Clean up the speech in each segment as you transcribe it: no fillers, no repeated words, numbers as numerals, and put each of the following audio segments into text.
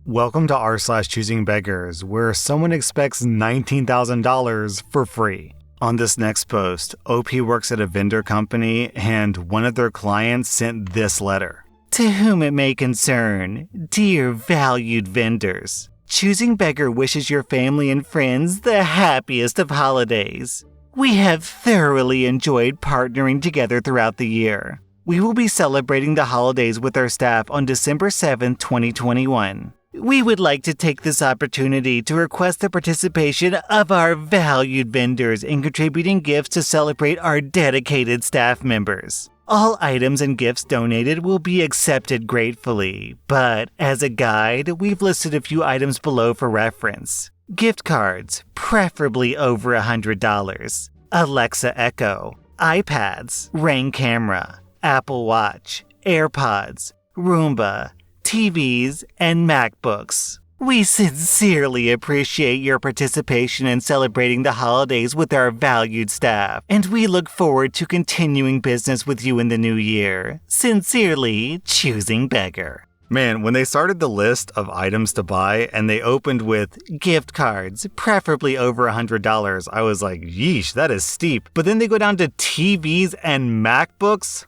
Welcome to rSlash Choosingbeggars, where someone expects $19,000 for free. On this next post, OP works at a vendor company, and one of their clients sent this letter. To whom it may concern, dear valued vendors, Choosing Beggar wishes your family and friends the happiest of holidays. We have thoroughly enjoyed partnering together throughout the year. We will be celebrating the holidays with our staff on December 7, 2021. We would like to take this opportunity to request the participation of our valued vendors in contributing gifts to celebrate our dedicated staff members. All items and gifts donated will be accepted gratefully, but as a guide, we've listed a few items below for reference. Gift cards, preferably over $100. Alexa Echo, iPads, Ring camera, Apple Watch, AirPods, Roomba, TVs, and MacBooks. We sincerely appreciate your participation in celebrating the holidays with our valued staff, and we look forward to continuing business with you in the new year. Sincerely, Choosing Beggar. Man, when they started the list of items to buy and they opened with gift cards, preferably over $100, I was like, yeesh, that is steep. But then they go down to TVs and MacBooks?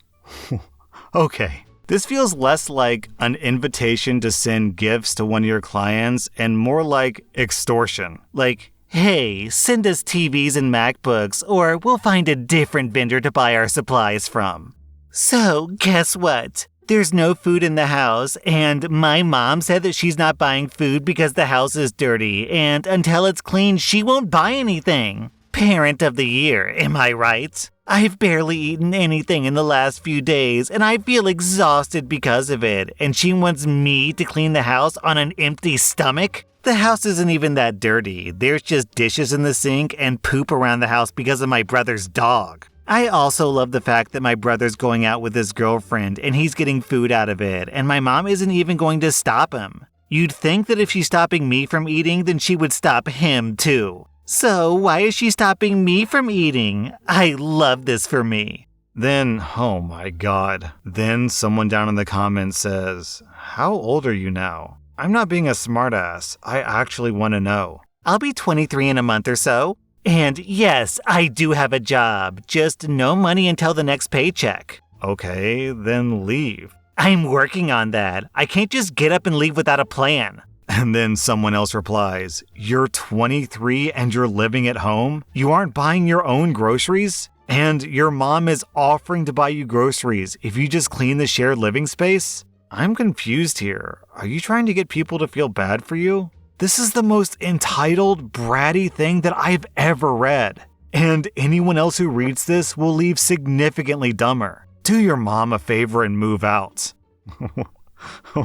Okay. This feels less like an invitation to send gifts to one of your clients and more like extortion. Like, hey, send us TVs and MacBooks or we'll find a different vendor to buy our supplies from. So, guess what? There's no food in the house, and my mom said that she's not buying food because the house is dirty, and until it's clean, she won't buy anything. Parent of the year, am I right? I've barely eaten anything in the last few days, and I feel exhausted because of it, and she wants me to clean the house on an empty stomach? The house isn't even that dirty. There's just dishes in the sink and poop around the house because of my brother's dog. I also love the fact that my brother's going out with his girlfriend, and he's getting food out of it, and my mom isn't even going to stop him. You'd think that if she's stopping me from eating, then she would stop him too. So why is she stopping me from eating? I love this for me. Then, oh my god, then someone down in the comments says, how old are you now? I'm not being a smartass. I actually want to know. I'll be 23 in a month or so. And yes, I do have a job, just no money until the next paycheck. Okay, then leave. I'm working on that. I can't just get up and leave without a plan. And then someone else replies, you're 23 and you're living at home? You aren't buying your own groceries? And your mom is offering to buy you groceries if you just clean the shared living space? I'm confused here. Are you trying to get people to feel bad for you? This is the most entitled, bratty thing that I've ever read. And anyone else who reads this will leave significantly dumber. Do your mom a favor and move out.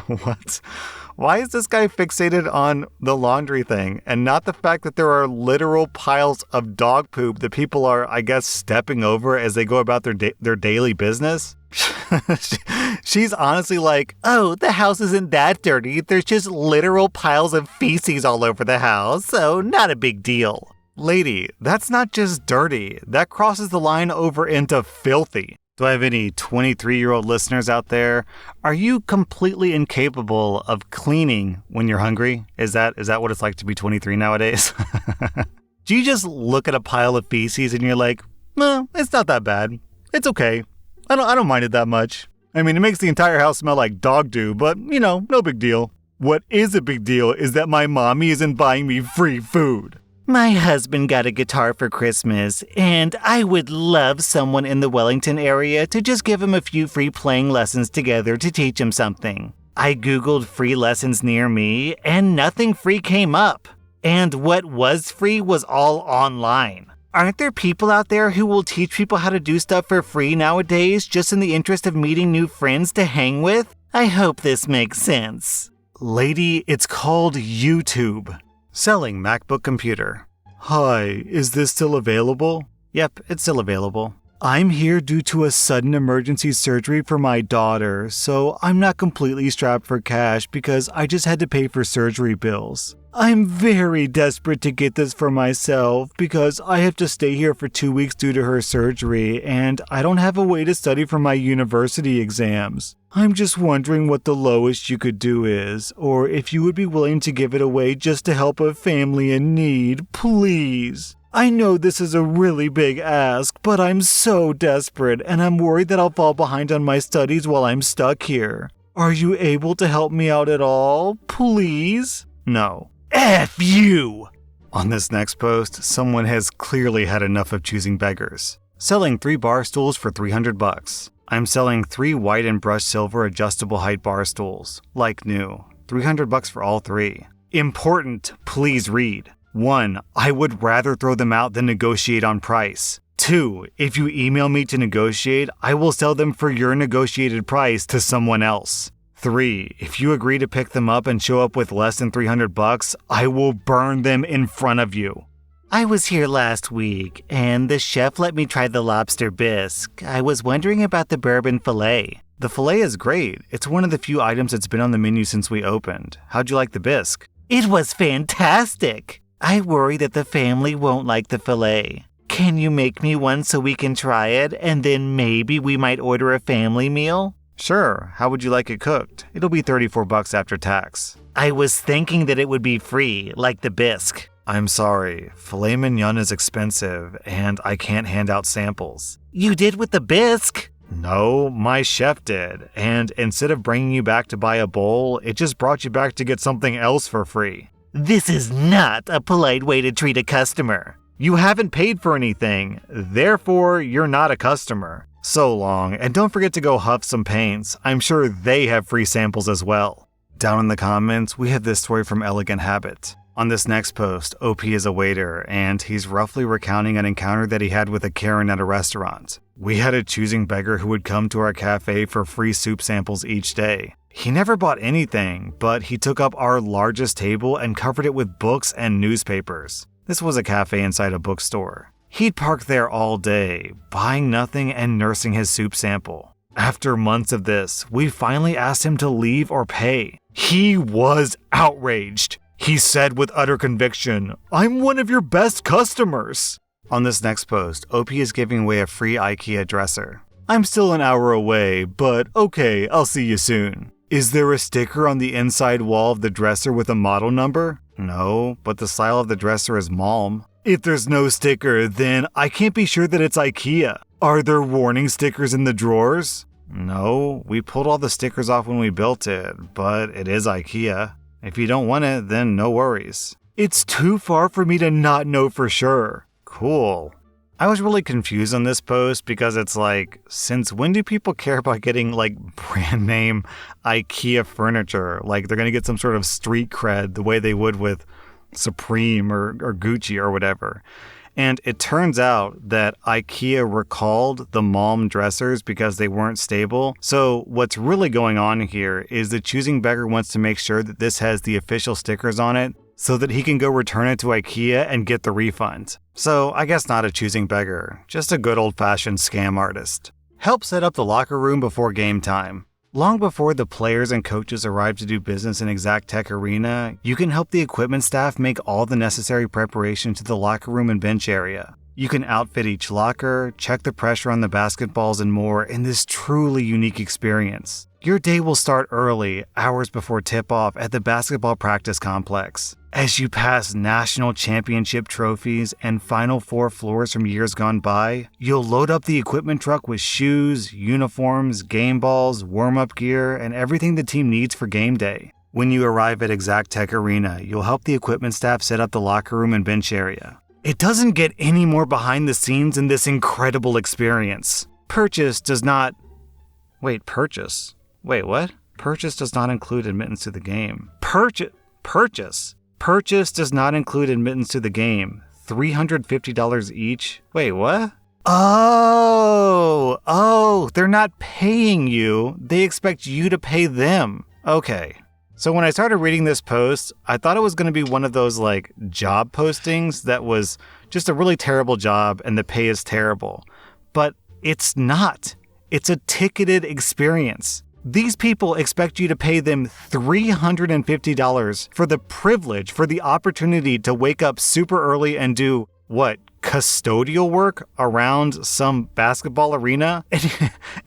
What? Why is this guy fixated on the laundry thing and not the fact that there are literal piles of dog poop that people are, I guess, stepping over as they go about their daily business? She's honestly like, oh, the house isn't that dirty. There's just literal piles of feces all over the house, so not a big deal. Lady, that's not just dirty. That crosses the line over into filthy. Do I have any 23-year-old listeners out there? Are you completely incapable of cleaning when you're hungry? Is that what it's like to be 23 nowadays? Do you just look at a pile of feces and you're like, no, it's not that bad. It's okay. I don't mind it that much. I mean, it makes the entire house smell like dog do, but, no big deal. What is a big deal is that my mommy isn't buying me free food. My husband got a guitar for Christmas, and I would love someone in the Wellington area to just give him a few free playing lessons together to teach him something. I Googled free lessons near me, and nothing free came up. And what was free was all online. Aren't there people out there who will teach people how to do stuff for free nowadays just in the interest of meeting new friends to hang with? I hope this makes sense. Lady, it's called YouTube. Selling MacBook computer. Hi, is this still available? Yep, it's still available. I'm here due to a sudden emergency surgery for my daughter, so I'm not completely strapped for cash because I just had to pay for surgery bills. I'm very desperate to get this for myself because I have to stay here for 2 weeks due to her surgery, and I don't have a way to study for my university exams. I'm just wondering what the lowest you could do is, or if you would be willing to give it away just to help a family in need, please. I know this is a really big ask, but I'm so desperate, and I'm worried that I'll fall behind on my studies while I'm stuck here. Are you able to help me out at all? Please? No. F you! On this next post, someone has clearly had enough of choosing beggars. Selling 3 bar stools for $300. I'm selling 3 white and brushed silver adjustable height bar stools, like new. $300 for all 3. Important, please read. 1. I would rather throw them out than negotiate on price. 2. If you email me to negotiate, I will sell them for your negotiated price to someone else. 3. If you agree to pick them up and show up with less than $300, I will burn them in front of you. I was here last week, and the chef let me try the lobster bisque. I was wondering about the bourbon fillet. The fillet is great. It's one of the few items that's been on the menu since we opened. How'd you like the bisque? It was fantastic! I worry that the family won't like the fillet. Can you make me one so we can try it, and then maybe we might order a family meal? Sure. How would you like it cooked? It'll be $34 after tax. I was thinking that it would be free, like the bisque. I'm sorry. Filet mignon is expensive, and I can't hand out samples. You did with the bisque? No, my chef did. And instead of bringing you back to buy a bowl, it just brought you back to get something else for free. This is not a polite way to treat a customer. You haven't paid for anything, therefore you're not a customer. So long, and don't forget to go huff some paints. I'm sure they have free samples as well. Down in the comments, we have this story from Elegant Habit. On this next post, OP is a waiter, and he's roughly recounting an encounter that he had with a Karen at a restaurant. We had a choosing beggar who would come to our cafe for free soup samples each day. He never bought anything, but he took up our largest table and covered it with books and newspapers. This was a cafe inside a bookstore. He'd park there all day, buying nothing and nursing his soup sample. After months of this, we finally asked him to leave or pay. He was outraged. He said with utter conviction, "I'm one of your best customers." On this next post, OP is giving away a free IKEA dresser. I'm still an hour away, but okay, I'll see you soon. Is there a sticker on the inside wall of the dresser with a model number? No, but the style of the dresser is Malm. If there's no sticker, then I can't be sure that it's IKEA. Are there warning stickers in the drawers? No, we pulled all the stickers off when we built it, but it is IKEA. If you don't want it, then no worries. It's too far for me to not know for sure. Cool. I was really confused on this post because it's like, since when do people care about getting like brand name IKEA furniture? Like they're gonna get some sort of street cred the way they would with Supreme or Gucci or whatever. And it turns out that IKEA recalled the Malm dressers because they weren't stable. So what's really going on here is the choosing beggar wants to make sure that this has the official stickers on it so that he can go return it to IKEA and get the refund. So I guess not a choosing beggar, just a good old-fashioned scam artist. Help set up the locker room before game time. Long before the players and coaches arrive to do business in Exact Tech Arena, you can help the equipment staff make all the necessary preparation to the locker room and bench area. You can outfit each locker, check the pressure on the basketballs, and more in this truly unique experience. Your day will start early, hours before tip-off at the basketball practice complex. As you pass national championship trophies and Final Four floors from years gone by, you'll load up the equipment truck with shoes, uniforms, game balls, warm-up gear, and everything the team needs for game day. When you arrive at Exact Tech Arena, you'll help the equipment staff set up the locker room and bench area. It doesn't get any more behind the scenes in this incredible experience. Purchase does not include admittance to the game. Purchase does not include admittance to the game. $350 each? Wait, what? Oh, they're not paying you. They expect you to pay them. Okay. So when I started reading this post, I thought it was going to be one of those like job postings that was just a really terrible job and the pay is terrible. But it's not. It's a ticketed experience. These people expect you to pay them $350 for the privilege, for the opportunity to wake up super early and do, what, custodial work around some basketball arena?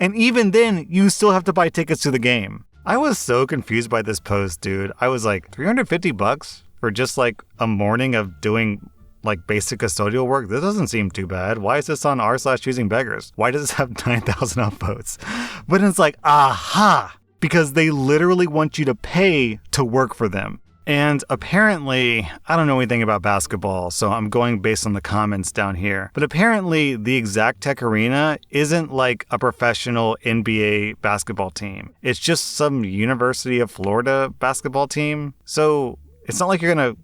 And even then, you still have to buy tickets to the game. I was so confused by this post, dude. I was like, $350 for just like a morning of doing like basic custodial work? This doesn't seem too bad. Why is this on r/choosingbeggars? Why does it have 9,000 upvotes? But it's like, aha! Because they literally want you to pay to work for them. And apparently, I don't know anything about basketball, so I'm going based on the comments down here. But apparently, the Exact Tech Arena isn't like a professional NBA basketball team. It's just some University of Florida basketball team. So it's not like you're gonna,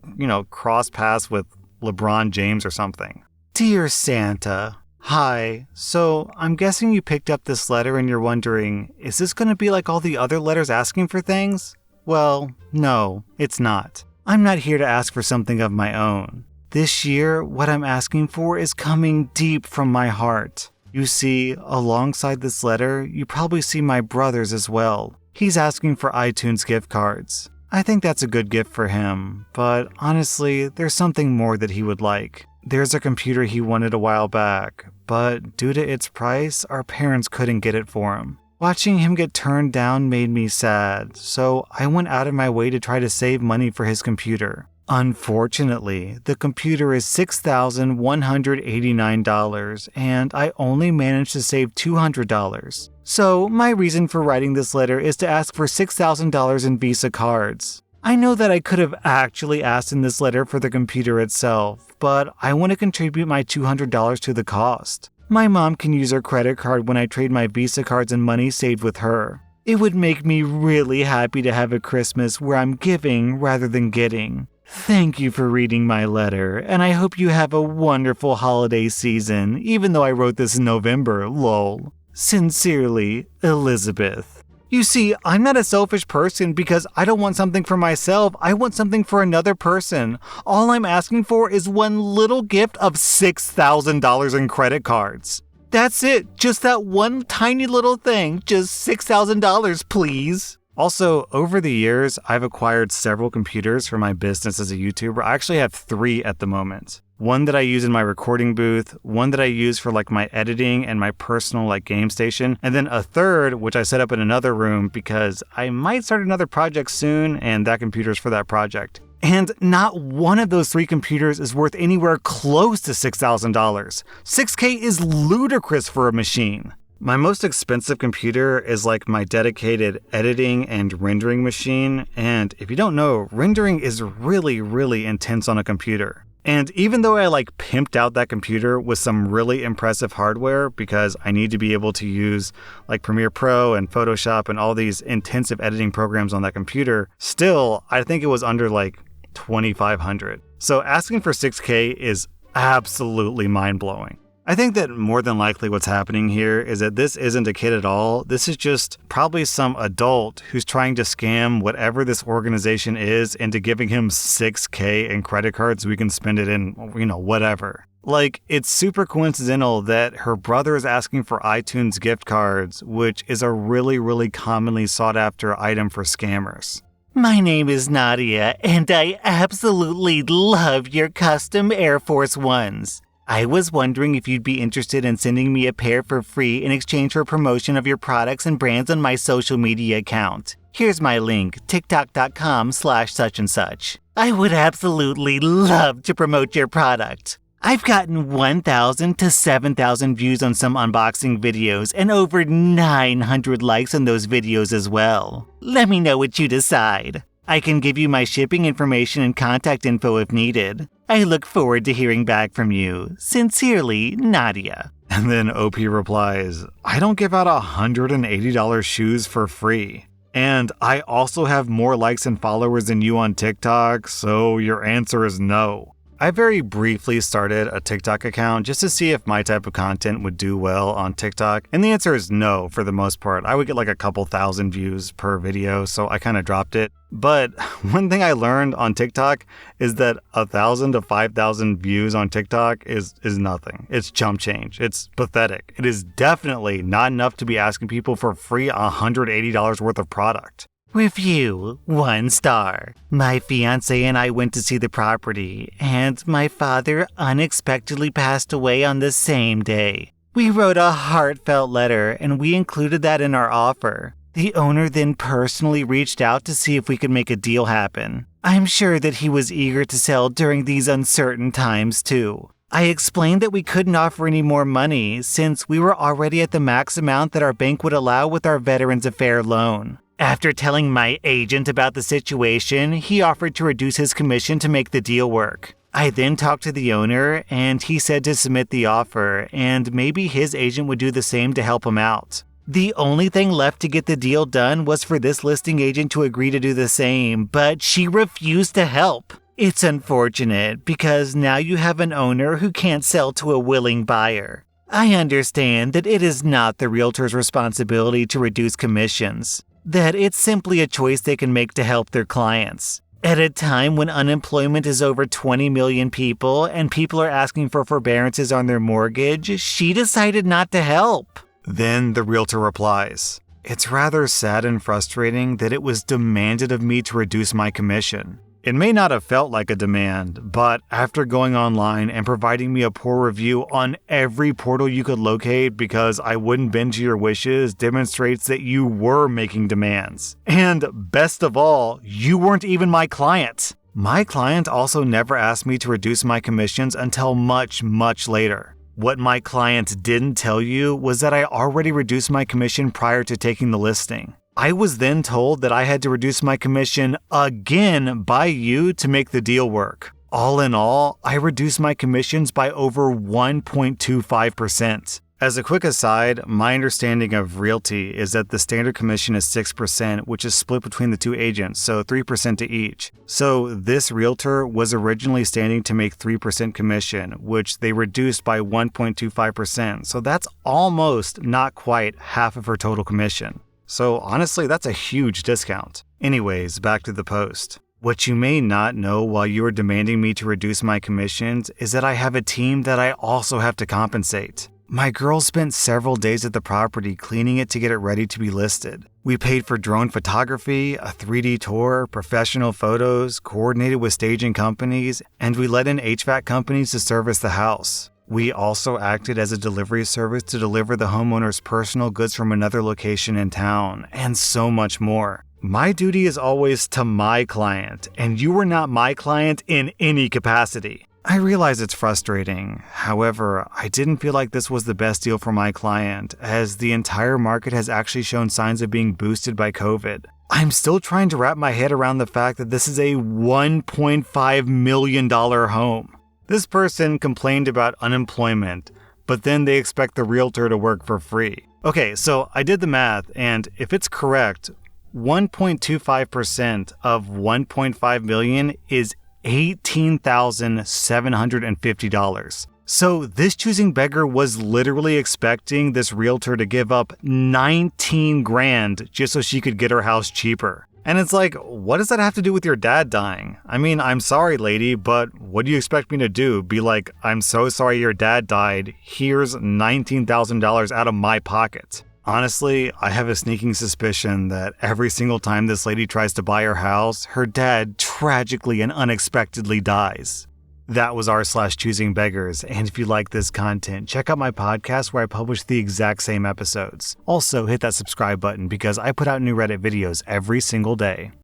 cross paths with LeBron James or something. Dear Santa, hi. So I'm guessing you picked up this letter and you're wondering, is this going to be like all the other letters asking for things? Well, no, it's not. I'm not here to ask for something of my own. This year, what I'm asking for is coming deep from my heart. You see, alongside this letter, you probably see my brother's as well. He's asking for iTunes gift cards. I think that's a good gift for him, but honestly, there's something more that he would like. There's a computer he wanted a while back, but due to its price, our parents couldn't get it for him. Watching him get turned down made me sad, so I went out of my way to try to save money for his computer. Unfortunately, the computer is $6,189, and I only managed to save $200. So, my reason for writing this letter is to ask for $6,000 in Visa cards. I know that I could have actually asked in this letter for the computer itself, but I want to contribute my $200 to the cost. My mom can use her credit card when I trade my Visa cards and money saved with her. It would make me really happy to have a Christmas where I'm giving rather than getting. Thank you for reading my letter, and I hope you have a wonderful holiday season, even though I wrote this in November, lol. Sincerely, Elizabeth. You see, I'm not a selfish person because I don't want something for myself. I want something for another person. All I'm asking for is one little gift of $6,000 in credit cards. That's it. Just that one tiny little thing. Just $6,000, please. Also, over the years, I've acquired several computers for my business as a YouTuber. I actually have 3 at the moment. One that I use in my recording booth, one that I use for like my editing and my personal like game station, and then a third, which I set up in another room because I might start another project soon, and that computer's for that project. And not one of those 3 computers is worth anywhere close to $6,000. $6,000 is ludicrous for a machine. My most expensive computer is like my dedicated editing and rendering machine, and if you don't know, rendering is really, really intense on a computer. And even though I like pimped out that computer with some really impressive hardware because I need to be able to use like Premiere Pro and Photoshop and all these intensive editing programs on that computer, still, I think it was under like $2,500. So asking for $6,000 is absolutely mind-blowing. I think that more than likely what's happening here is that this isn't a kid at all. This is just probably some adult who's trying to scam whatever this organization is into giving him $6,000 in credit cards so we can spend it in, whatever. Like, it's super coincidental that her brother is asking for iTunes gift cards, which is a really, really commonly sought after item for scammers. My name is Nadia, and I absolutely love your custom Air Force Ones. I was wondering if you'd be interested in sending me a pair for free in exchange for promotion of your products and brands on my social media account. Here's my link, tiktok.com/such and such. I would absolutely love to promote your product. I've gotten 1,000 to 7,000 views on some unboxing videos and over 900 likes on those videos as well. Let me know what you decide. I can give you my shipping information and contact info if needed. I look forward to hearing back from you. Sincerely, Nadia. And then OP replies, I don't give out $180 shoes for free. And I also have more likes and followers than you on TikTok, so your answer is no. I very briefly started a TikTok account just to see if my type of content would do well on TikTok, and the answer is no for the most part. I would get like a couple thousand views per video, so I kind of dropped it. But one thing I learned on TikTok is that 1,000 to 5,000 views on TikTok is nothing. It's chump change. It's pathetic. It is definitely not enough to be asking people for free $180 worth of product. Review 1 star. My fiance and I went to see the property, and my father unexpectedly passed away on the same day. We wrote a heartfelt letter, and we included that in our offer. The owner then personally reached out to see if we could make a deal happen. I'm sure that he was eager to sell during these uncertain times too. I explained that we couldn't offer any more money since we were already at the max amount that our bank would allow with our Veterans Affairs loan. After telling my agent about the situation, he offered to reduce his commission to make the deal work. I then talked to the owner, and he said to submit the offer, and maybe his agent would do the same to help him out. The only thing left to get the deal done was for this listing agent to agree to do the same, but she refused to help. It's unfortunate because now you have an owner who can't sell to a willing buyer. I understand that it is not the realtor's responsibility to reduce commissions, that it's simply a choice they can make to help their clients. At a time when unemployment is over 20 million people and people are asking for forbearances on their mortgage, she decided not to help. Then the realtor replies, "It's rather sad and frustrating that it was demanded of me to reduce my commission. It may not have felt like a demand, but after going online and providing me a poor review on every portal you could locate because I wouldn't bend to your wishes demonstrates that you were making demands. And best of all, you weren't even my client. My client also never asked me to reduce my commissions until much, much later. What my client didn't tell you was that I already reduced my commission prior to taking the listing. I was then told that I had to reduce my commission again by you to make the deal work. All in all, I reduced my commissions by over 1.25%. As a quick aside, my understanding of realty is that the standard commission is 6%, which is split between the two agents, so 3% to each. So this realtor was originally standing to make 3% commission, which they reduced by 1.25%, so that's almost, not quite, half of her total commission. So honestly, that's a huge discount. Anyways, back to the post. What you may not know while you are demanding me to reduce my commissions is that I have a team that I also have to compensate. My girls spent several days at the property cleaning it to get it ready to be listed. We paid for drone photography, a 3D tour, professional photos, coordinated with staging companies, and we let in HVAC companies to service the house. We also acted as a delivery service to deliver the homeowner's personal goods from another location in town, and so much more. My duty is always to my client, and you were not my client in any capacity. I realize it's frustrating. However, I didn't feel like this was the best deal for my client, as the entire market has actually shown signs of being boosted by COVID. I'm still trying to wrap my head around the fact that this is a $1.5 million home. This person complained about unemployment, but then they expect the realtor to work for free. Okay, so I did the math, and if it's correct, 1.25% of 1.5 million is $18,750. So this choosing beggar was literally expecting this realtor to give up 19 grand just so she could get her house cheaper. And it's like, what does that have to do with your dad dying? I mean, I'm sorry, lady, but what do you expect me to do? Be like, I'm so sorry your dad died. Here's $19,000 out of my pocket. Honestly, I have a sneaking suspicion that every single time this lady tries to buy her house, her dad tragically and unexpectedly dies. That was r/choosingbeggars, and if you like this content, check out my podcast where I publish the exact same episodes. Also, hit that subscribe button because I put out new Reddit videos every single day.